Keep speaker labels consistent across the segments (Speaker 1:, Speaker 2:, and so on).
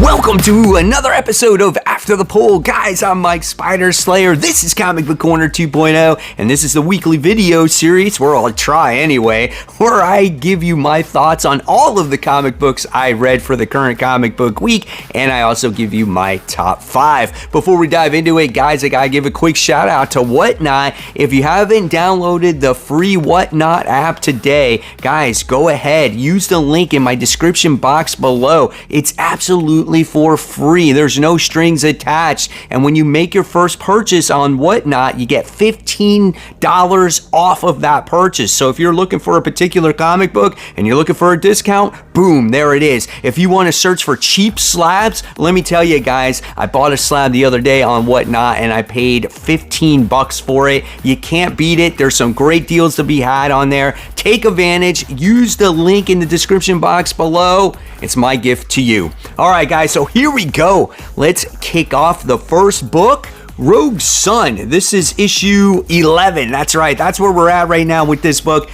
Speaker 1: Welcome to another episode of After the Poll. Guys, I'm Mike Spider Slayer. This is Comic Book Corner 2.0, and this is the weekly video series, where I'll try anyway, where I give you my thoughts on all of the comic books I read for the current comic book week, and I also give you my top 5. Before we dive into it, guys, I gotta give a quick shout out to Whatnot. If you haven't downloaded the free Whatnot app today, guys, go ahead, use the link in my description box below. It's absolutely for free. There's no strings attached. And when you make your first purchase on Whatnot, you get $15 off of that purchase. So if you're looking for a particular comic book and you're looking for a discount, boom, there it is. If you want to search for cheap slabs, let me tell you guys, I bought a slab the other day on Whatnot and I paid 15 bucks for it. You can't beat it. There's some great deals to be had on there. Take advantage. Use the link in the description box below. It's my gift to you. All right, guys, so here we go. Let's kick off the first book, Rogue Sun. This is issue 11. That's right. That's where we're at right now with this book.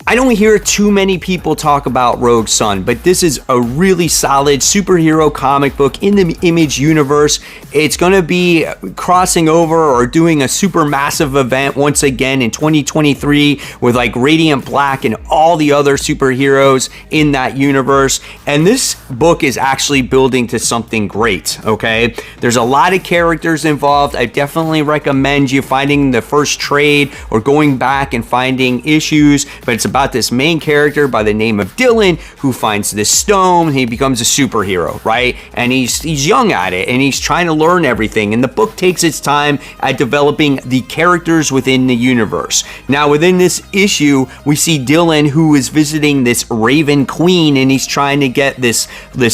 Speaker 1: I don't hear too many people talk about Rogue Sun, but this is a really solid superhero comic book in the Image universe. It's going to be crossing over or doing a super massive event once again in 2023 with like Radiant Black and all the other superheroes in that universe. And this book is actually building to something great, okay? There's a lot of characters involved. I definitely recommend you finding the first trade or going back and finding issues, but it's about this main character by the name of Dylan who finds this stone. He becomes a superhero, right? And he's young at it and he's trying to learn everything. And the book takes its time at developing the characters within the universe. Now, within this issue, we see Dylan who is visiting this Raven Queen and he's trying to get this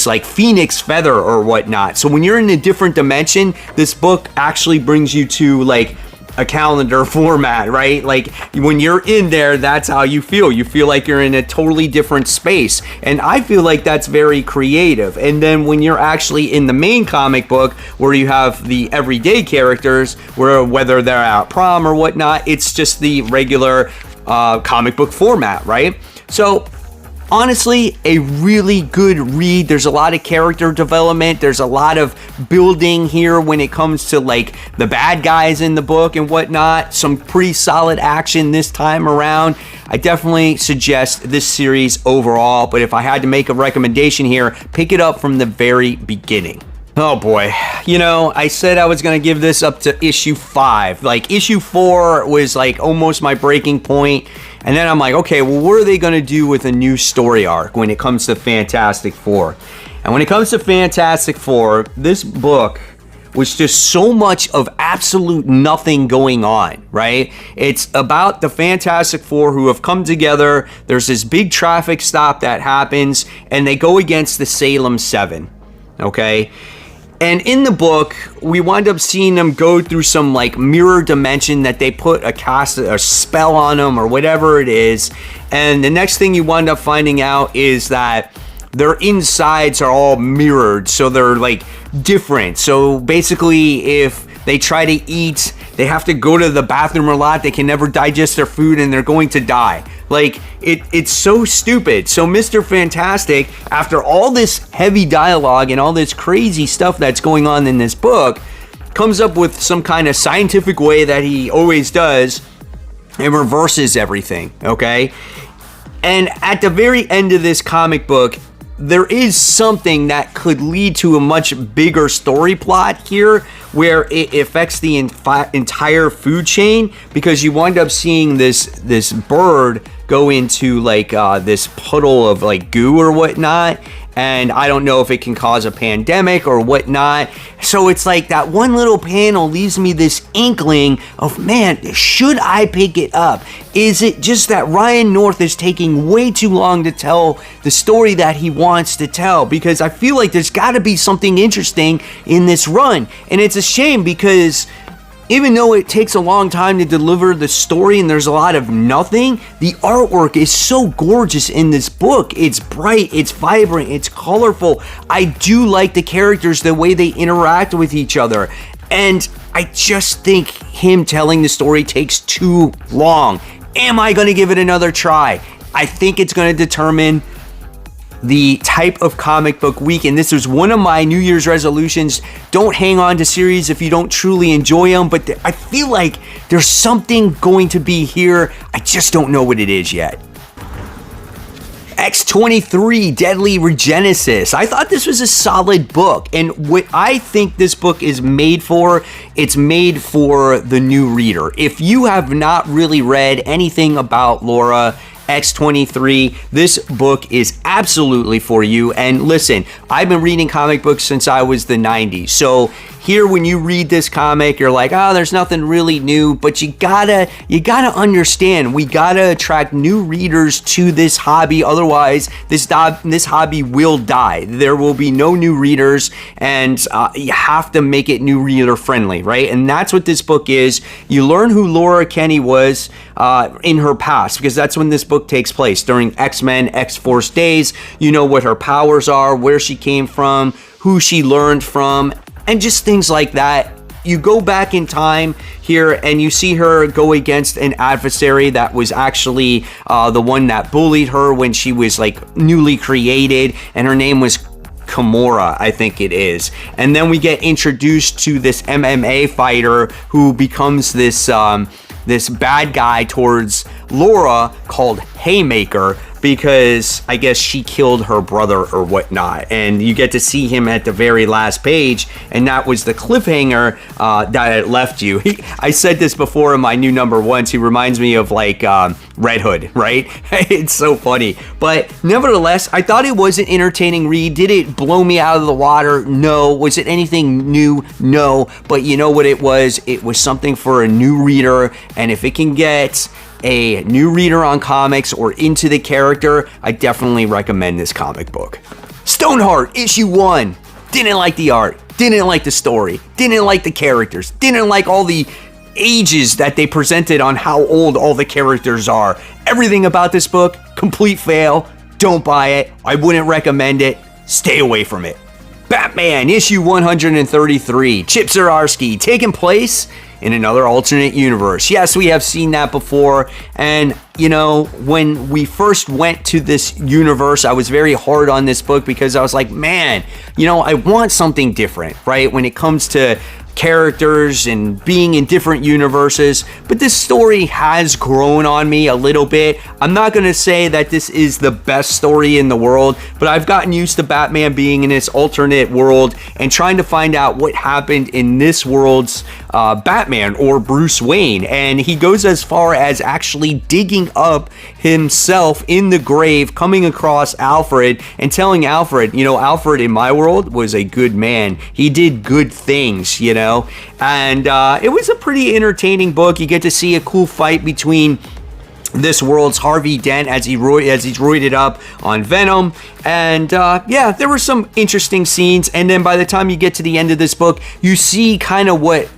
Speaker 1: like phoenix feather or whatnot. So when you're in a different dimension, this book actually brings you to like a calendar format, right? Like when you're in there, that's how you feel. You feel like you're in a totally different space. And I feel like that's very creative. And then when you're actually in the main comic book where you have the everyday characters, where whether they're at prom or whatnot, it's just the regular comic book format, right? So honestly, a really good read. There's a lot of character development. There's a lot of building here when it comes to like the bad guys in the book and whatnot. Some pretty solid action this time around. I definitely suggest this series overall, but if I had to make a recommendation here, pick it up from the very beginning. Oh boy, you know, I said I was going to give this up to issue 5. Like issue 4 was like almost my breaking point. And then I'm like, okay, well, what are they going to do with a new story arc when it comes to Fantastic Four? And when it comes to Fantastic Four, this book was just so much of absolute nothing going on, right? It's about the Fantastic Four who have come together. There's this big traffic stop that happens, and they go against the Salem 7, okay? And in the book, we wind up seeing them go through some like mirror dimension that they put a spell on them or whatever it is. And the next thing you wind up finding out is that their insides are all mirrored. So they're like different. So basically, if they try to eat, they have to go to the bathroom a lot. They can never digest their food and they're going to die. Like, it's so stupid. So Mr. Fantastic, after all this heavy dialogue and all this crazy stuff that's going on in this book, comes up with some kind of scientific way that he always does and reverses everything, okay? And at the very end of this comic book, there is something that could lead to a much bigger story plot here where it affects the entire food chain, because you wind up seeing this bird go into like this puddle of like goo or whatnot, and I don't know if it can cause a pandemic or whatnot. So it's like that one little panel leaves me this inkling of, man, should I pick it up? Is it just that Ryan North is taking way too long to tell the story that he wants to tell? Because I feel like there's got to be something interesting in this run. And it's a shame because even though it takes a long time to deliver the story and there's a lot of nothing, the artwork is so gorgeous in this book. It's bright, it's vibrant, it's colorful. I do like the characters, the way they interact with each other. And I just think him telling the story takes too long. Am I going to give it another try? I think it's going to determine the type of comic book week, and this was one of my New Year's resolutions. Don't hang on to series if you don't truly enjoy them, but I feel like there's something going to be here. I just don't know what it is yet. X23 Deadly Regenesis. I thought this was a solid book, and what I think this book is made for, it's made for the new reader. If you have not really read anything about Laura X23, this book is absolutely for you. And listen, I've been reading comic books since I was the 90s, so here when you read this comic, you're like, oh, there's nothing really new, but you gotta understand, we gotta attract new readers to this hobby. Otherwise, this hobby will die. There will be no new readers, and you have to make it new reader friendly, right? And that's what this book is. You learn who Laura Kinney was in her past, because that's when this book takes place, during X-Men, X-Force days. You know what her powers are, where she came from, who she learned from, and just things like that. You go back in time here and you see her go against an adversary that was actually the one that bullied her when she was like newly created, and her name was Kimura, I think it is. And then we get introduced to this MMA fighter who becomes this this bad guy towards Laura called Haymaker, because I guess she killed her brother or whatnot. And you get to see him at the very last page, and that was the cliffhanger that it left you. I said this before in my new number ones. He reminds me of like Red Hood, right? It's so funny. But nevertheless, I thought it was an entertaining read. Did it blow me out of the water? No. Was it anything new? No. But you know what it was? It was something for a new reader, and if it can get a new reader on comics or into the character, I definitely recommend this comic book. Stoneheart issue 1. Didn't like the art, didn't like the story, didn't like the characters, didn't like all the ages that they presented on how old all the characters are. Everything about this book, complete fail. Don't buy it. I wouldn't recommend it. Stay away from it. Batman issue 133. Chip Zdarsky, taking place in another alternate universe. Yes, we have seen that before, and you know, when we first went to this universe, I was very hard on this book because I was like, man, you know, I want something different, right? When it comes to characters and being in different universes, but this story has grown on me a little bit. I'm not going to say that this is the best story in the world, but I've gotten used to Batman being in this alternate world and trying to find out what happened in this world's Batman, or Bruce Wayne. And he goes as far as actually digging up himself in the grave, coming across Alfred and telling Alfred, you know, Alfred in my world was a good man. He did good things, you know. And it was a pretty entertaining book. You get to see a cool fight between this world's Harvey Dent as he's roided up on Venom. And yeah, there were some interesting scenes. And then by the time you get to the end of this book, you see kind of what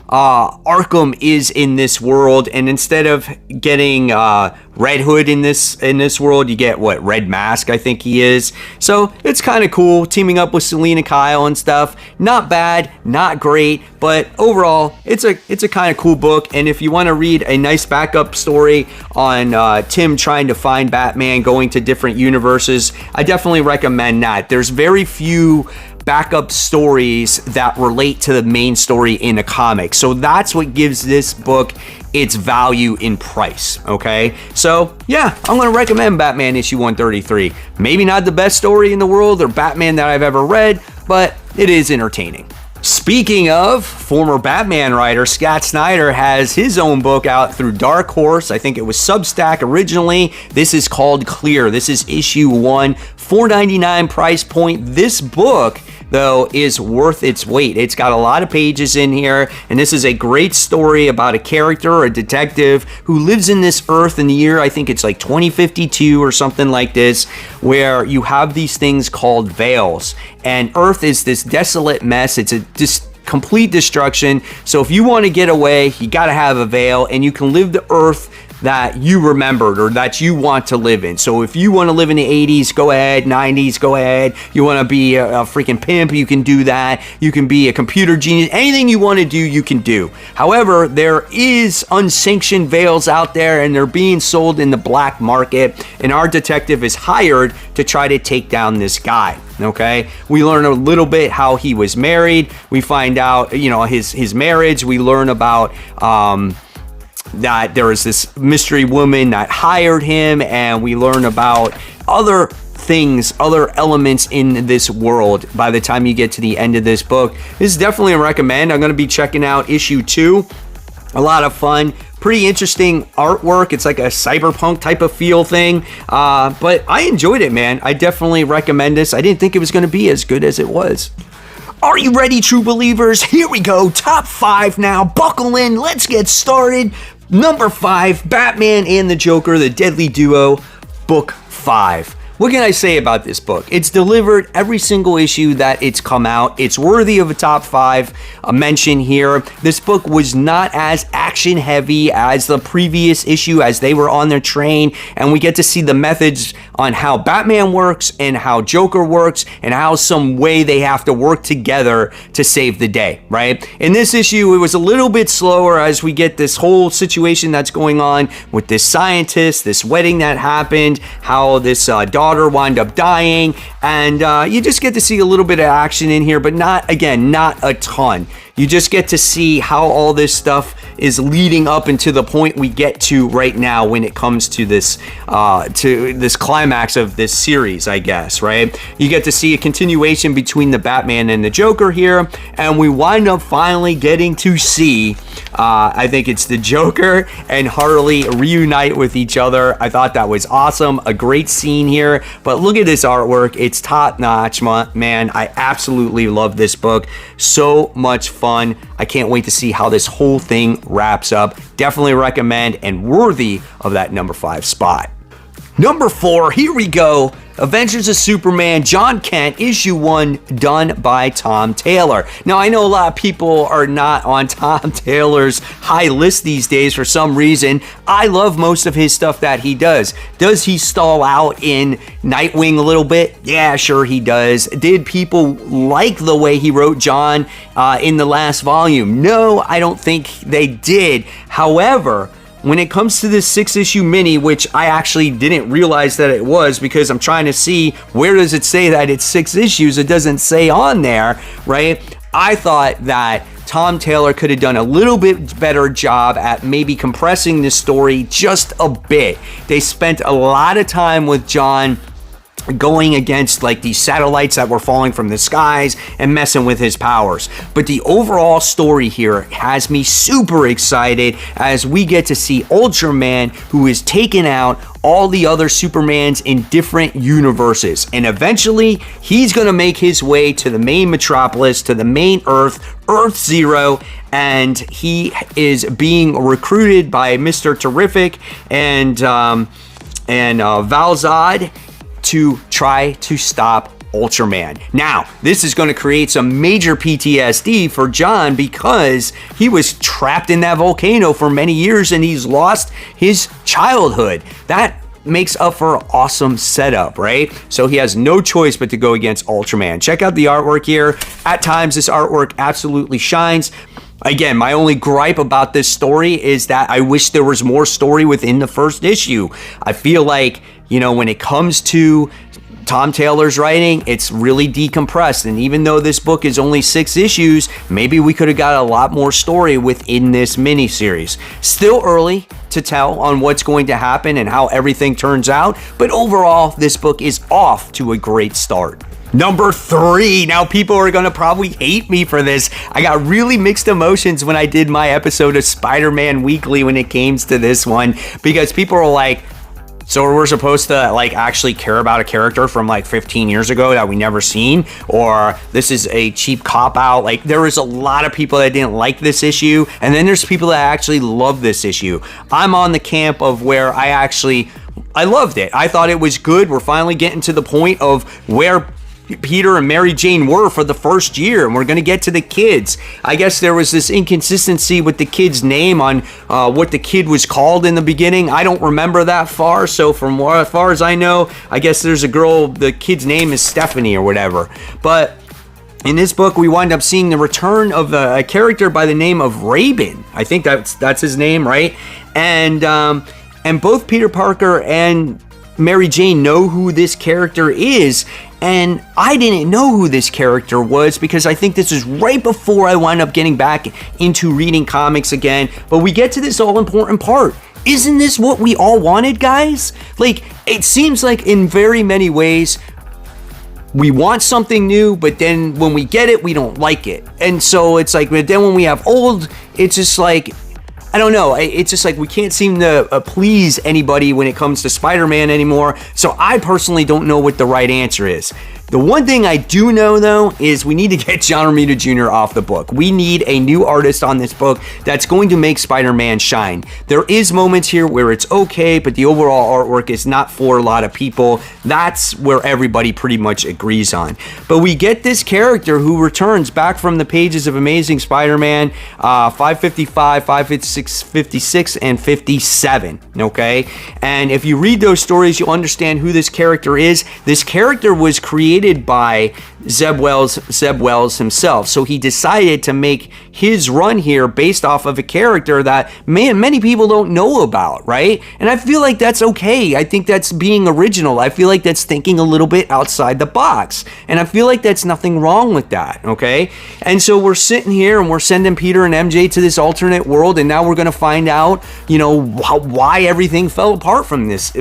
Speaker 1: Arkham is in this world, and instead of getting Red Hood in this world, you get what, Red Mask, I think he is. So it's kind of cool, teaming up with Selena Kyle and stuff. Not bad, not great, but overall, it's a kind of cool book. And if you want to read a nice backup story on Tim trying to find Batman, going to different universes, I definitely recommend that. There's very few backup stories that relate to the main story in a comic. So that's what gives this book its value in price, okay? So yeah, I'm gonna recommend Batman issue 133. Maybe not the best story in the world or Batman that I've ever read, but it is entertaining. Speaking of, former Batman writer Scott Snyder has his own book out through Dark Horse. I think it was Substack originally. This is called Clear. This is issue 1, $4.99 price point. This book, though, is worth its weight. It's got a lot of pages in here, and this is a great story about a character, a detective, who lives in this Earth in the year, I think it's like 2052 or something like this, where you have these things called veils, and Earth is this desolate mess. It's a complete destruction. So if you want to get away, you got to have a veil, and you can live the Earth that you remembered or that you want to live in. So if you want to live in the 80s, go ahead. 90s, go ahead. You want to be a freaking pimp, you can do that. You can be a computer genius. Anything you want to do, you can do. However, there is unsanctioned veils out there, and they're being sold in the black market, and our detective is hired to try to take down this guy. Okay, we learn a little bit how he was married. We find out, you know, his marriage. We learn about that there was this mystery woman that hired him, and we learn about other things, other elements in this world by the time you get to the end of this book. This is definitely a recommend. I'm going to be checking out issue 2. A lot of fun, pretty interesting artwork. It's like a cyberpunk type of feel thing, but I enjoyed it, man. I definitely recommend this. I didn't think it was going to be as good as it was. Are you ready, true believers? Here we go. Top 5 now. Buckle in. Let's get started. Number 5, Batman and the Joker, the Deadly Duo, Book 5. What can I say about this book? It's delivered every single issue that it's come out. It's worthy of a top 5 mention here. This book was not as action heavy as the previous issue, as they were on their train, and we get to see the methods on how Batman works and how Joker works and how some way they have to work together to save the day, right? In this issue, it was a little bit slower as we get this whole situation that's going on with this scientist, this wedding that happened, how this daughter wound up dying, and you just get to see a little bit of action in here, but not a ton. You just get to see how all this stuff is leading up into the point we get to right now when it comes to this climax of this series, I guess, right? You get to see a continuation between the Batman and the Joker here, and we wind up finally getting to see, I think it's the Joker and Harley reunite with each other. I thought that was awesome. A great scene here, but look at this artwork. It's top notch, man. I absolutely love this book. So much fun. I can't wait to see how this whole thing wraps up. Definitely recommend and worthy of that number 5 spot. Number 4, here we go. Adventures of Superman, John Kent, issue 1, done by Tom Taylor. Now, I know a lot of people are not on Tom Taylor's high list these days for some reason. I love most of his stuff that he does. Does he stall out in Nightwing a little bit? Yeah, sure he does. Did people like the way he wrote John in the last volume? No, I don't think they did. However, when it comes to this 6-issue mini, which I actually didn't realize that it was, because I'm trying to see where does it say that it's 6 issues. It doesn't say on there, right? I thought that Tom Taylor could have done a little bit better job at maybe compressing this story just a bit. They spent a lot of time with John going against like these satellites that were falling from the skies and messing with his powers. But the overall story here has me super excited as we get to see Ultraman, who is taking out all the other Supermans in different universes. And eventually, he's going to make his way to the main metropolis, to the main Earth, Earth Zero, and he is being recruited by Mr. Terrific and Valzad to try to stop Ultraman. Now, this is going to create some major PTSD for John because he was trapped in that volcano for many years and he's lost his childhood. That makes up for an awesome setup, right? So he has no choice but to go against Ultraman. Check out the artwork here. At times, this artwork absolutely shines. Again, my only gripe about this story is that I wish there was more story within the first issue. I feel like, you know, when it comes to Tom Taylor's writing, it's really decompressed. And even though this book is only 6 issues, maybe we could have got a lot more story within this miniseries. Still early to tell on what's going to happen and how everything turns out, but overall, this book is off to a great start. Number 3. Now, people are going to probably hate me for this. I got really mixed emotions when I did my episode of Spider-Man Weekly when it came to this one, because people are like, so we're supposed to like actually care about a character from like 15 years ago that we never seen, or this is a cheap cop-out. Like, there was a lot of people that didn't like this issue, and then there's people that actually love this issue. I'm on the camp of where I loved it. I thought it was good. We're finally getting to the point of where Peter and Mary Jane were for the first year, and we're going to get to the kids. I guess there was this inconsistency with the kid's name on what the kid was called in the beginning. I don't remember that far, so from as far as I know, I guess there's a girl, the kid's name is Stephanie or whatever. But in this book, we wind up seeing the return of a character by the name of Rabin. I think that's his name, right? And both Peter Parker and Mary Jane know who this character is, and I didn't know who this character was because I think this is right before I wind up getting back into reading comics again. But we get to this all-important part. Isn't this what we all wanted, guys? Like, it seems like in very many ways, we want something new, but then when we get it, we don't like it. And so it's like, but then when we have old, it's just like, I don't know. It's just like we can't seem to please anybody when it comes to Spider-Man anymore. So I personally don't know what the right answer is. The one thing I do know, though, is we need to get John Romita Jr. off the book. We need a new artist on this book that's going to make Spider-Man shine. There is moments here where it's okay, but the overall artwork is not for a lot of people. That's where everybody pretty much agrees on. But we get this character who returns back from the pages of Amazing Spider-Man 555, 556, 56, and 57, okay? And if you read those stories, you'll understand who this character is. This character was created by Zeb Wells himself. So he decided to make his run here based off of a character that many people don't know about, right? And I feel like that's okay. I think that's being original. I feel like that's thinking a little bit outside the box. And I feel like that's nothing wrong with that, okay? And so we're sitting here and we're sending Peter and MJ to this alternate world, and now we're going to find out, you know, why everything fell apart from this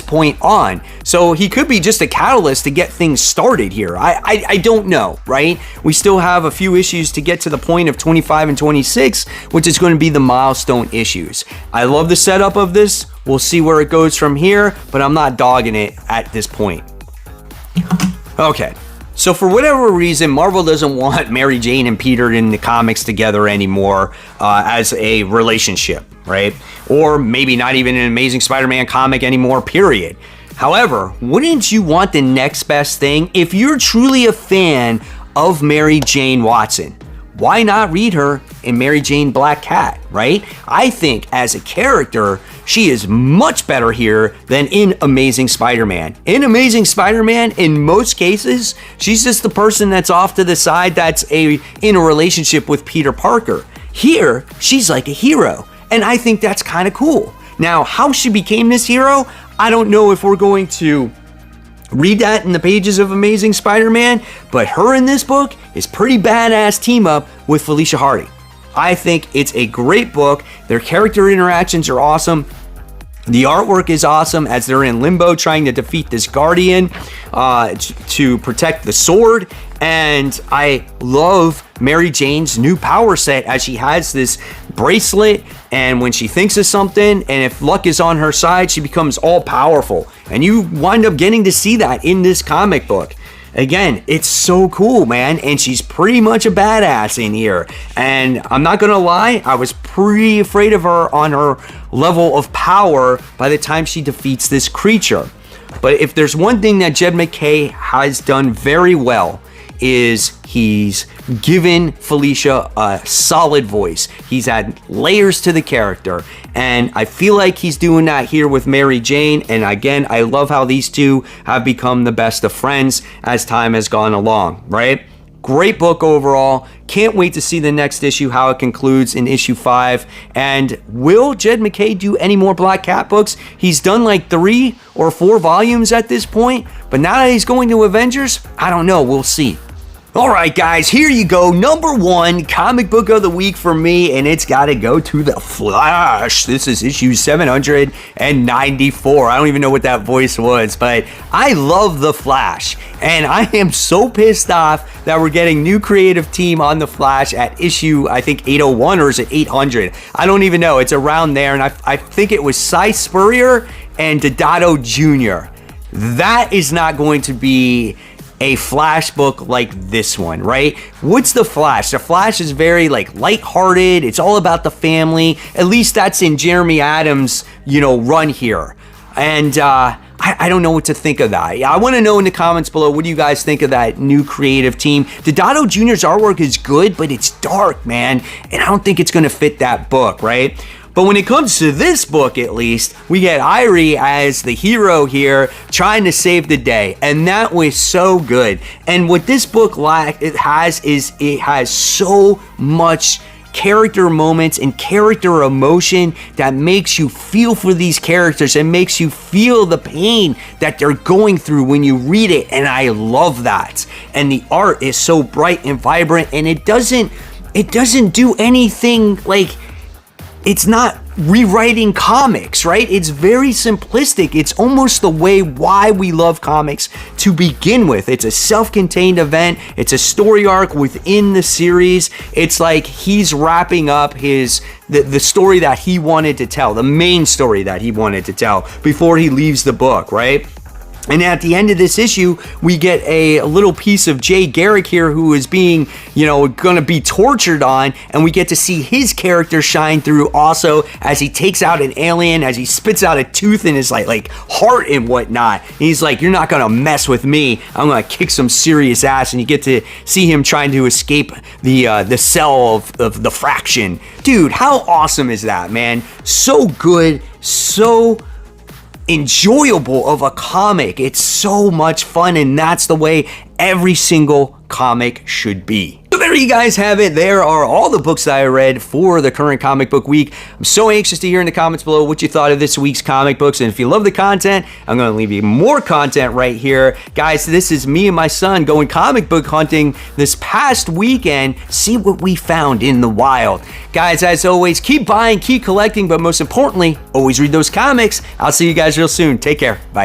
Speaker 1: point on. So he could be just a catalyst to get things started here. I don't know, right? We still have a few issues to get to the point of 25 and 26, which is going to be the milestone issues. I love the setup of this. We'll see where it goes from here, but I'm not dogging it at this point. Okay. So for whatever reason, Marvel doesn't want Mary Jane and Peter in the comics together anymore as a relationship, right? Or maybe not even an Amazing Spider-Man comic anymore, period. However, wouldn't you want the next best thing? If you're truly a fan of Mary Jane Watson, why not read her in Mary Jane Black Cat, right? I think as a character, she is much better here than in Amazing Spider-Man. In Amazing Spider-Man, in most cases, she's just the person that's off to the side that's in a relationship with Peter Parker. Here, she's like a hero, and I think that's kind of cool. Now, how she became this hero, I don't know if we're going to read that in the pages of Amazing Spider-Man, but her in this book is pretty badass team up with Felicia Hardy. I think it's a great book. Their character interactions are awesome. The artwork is awesome as they're in limbo trying to defeat this Guardian to protect the sword. And I love Mary Jane's new power set as she has this bracelet, and when she thinks of something and if luck is on her side, she becomes all powerful. And you wind up getting to see that in this comic book. Again, it's so cool, man, and she's pretty much a badass in here. And I'm not gonna lie, I was pretty afraid of her on her level of power by the time she defeats this creature. But if there's one thing that Jed MacKay has done very well, is he's given Felicia a solid voice. He's had layers to the character, and I feel like he's doing that here with Mary Jane. And again, I love how these two have become the best of friends as time has gone along, right? Great book overall. Can't wait to see the next issue, how it concludes in issue 5. And will Jed MacKay do any more Black Cat books? He's done like 3 or 4 volumes at this point, but now that he's going to Avengers, I don't know. We'll see. Alright guys, here you go, number 1 comic book of the week for me, and it's gotta go to The Flash. This is issue 794. I don't even know what that voice was, but I love The Flash, and I am so pissed off that we're getting new creative team on The Flash at issue, I think 801, or is it 800? I don't even know, it's around there, and I think it was Cy Spurrier and Deodato Jr. That is not going to be a Flash book like this one, right? What's The Flash? The Flash is very like lighthearted. It's all about the family. At least that's in Jeremy Adams, run here. And I don't know what to think of that. I want to know in the comments below, what do you guys think of that new creative team? Deodato Jr.'s artwork is good, but it's dark, man, and I don't think it's going to fit that book, right? But when it comes to this book, at least, we get Irie as the hero here, trying to save the day, and that was so good. And what this book has so much character moments and character emotion that makes you feel for these characters and makes you feel the pain that they're going through when you read it, and I love that. And the art is so bright and vibrant, and it doesn't do anything like, it's not rewriting comics, right? It's very simplistic. It's almost the way why we love comics to begin with. It's a self-contained event. It's a story arc within the series. It's like he's wrapping up the story that he wanted to tell, the main story that he wanted to tell before he leaves the book, right? And at the end of this issue, we get a little piece of Jay Garrick here, who is being, going to be tortured on, and we get to see his character shine through also as he takes out an alien, as he spits out a tooth in his like heart and whatnot. And he's like, "You're not gonna mess with me. I'm gonna kick some serious ass." And you get to see him trying to escape the cell of the fraction. Dude, how awesome is that, man? So good, so enjoyable of a comic. It's so much fun, and that's the way every single comic should be. So there you guys have it. There are all the books that I read for the current comic book week. I'm so anxious to hear in the comments below what you thought of this week's comic books, and if you love the content, I'm going to leave you more content right here. Guys, this is me and my son going comic book hunting this past weekend. See what we found in the wild. Guys, as always, keep buying, keep collecting, but most importantly, always read those comics. I'll see you guys real soon. Take care. Bye.